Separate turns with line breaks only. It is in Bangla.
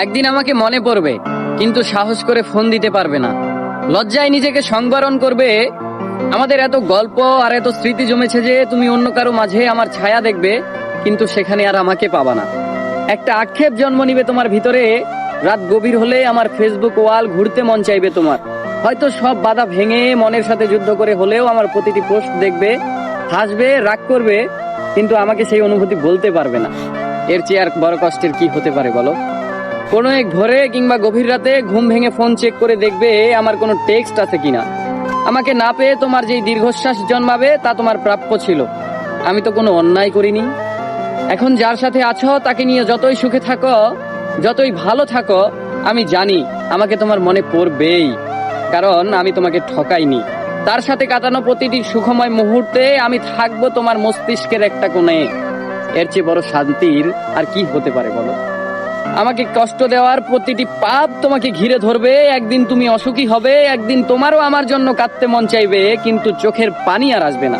একদিন আমাকে মনে পড়বে, কিন্তু সাহস করে ফোন দিতে পারবে না। লজ্জায় নিজেকে সংবরণ করবে। আমাদের এত গল্প আর এত স্মৃতি জমেছে যে তুমি অন্য কারো মাঝে আমার ছায়া দেখবে, কিন্তু সেখানে আর আমাকে পাবা না। একটা আক্ষেপ জন্ম নিবে তোমার ভিতরে। রাত গভীর হলে আমার ফেসবুক ওয়াল ঘুরতে মন চাইবে তোমার। হয়তো সব বাধা ভেঙে মনের সাথে যুদ্ধ করে হলেও আমার প্রতিটি পোস্ট দেখবে, হাসবে, রাগ করবে, কিন্তু আমাকে সেই অনুভূতি বলতে পারবে না। এর চেয়ে আর বড় কষ্টের কি হতে পারে বলো? কোনো এক ভোরে কিংবা গভীর রাতে ঘুম ভেঙে ফোন চেক করে দেখবে আমার কোনো টেক্সট আছে কিনা। আমাকে না পেয়ে তোমার যেই দীর্ঘশ্বাস জন্মাবে তা তোমার প্রাপ্য ছিল। আমি তো কোনো অন্যায় করিনি। এখন যার সাথে আছো তাকে নিয়ে যতই সুখে থাকো, যতই ভালো থাকো, আমি জানি আমাকে তোমার মনে পড়বেই, কারণ আমি তোমাকে ঠকাইনি। তার সাথে কাটানো প্রতিটি সুখময় মুহূর্তে আমি থাকবো তোমার মস্তিষ্কের একটা কোণে। এর চেয়ে বড় শান্তির আর কি হতে পারে বলো? আমাকে কষ্ট দেওয়ার প্রতিটি পাপ তোমাকে ঘিরে ধরবে। একদিন তুমি অসুখী হবে, একদিন তোমারও আমার জন্য কাঁদতে মন চাইবে, কিন্তু চোখের পানি আর আসবে না।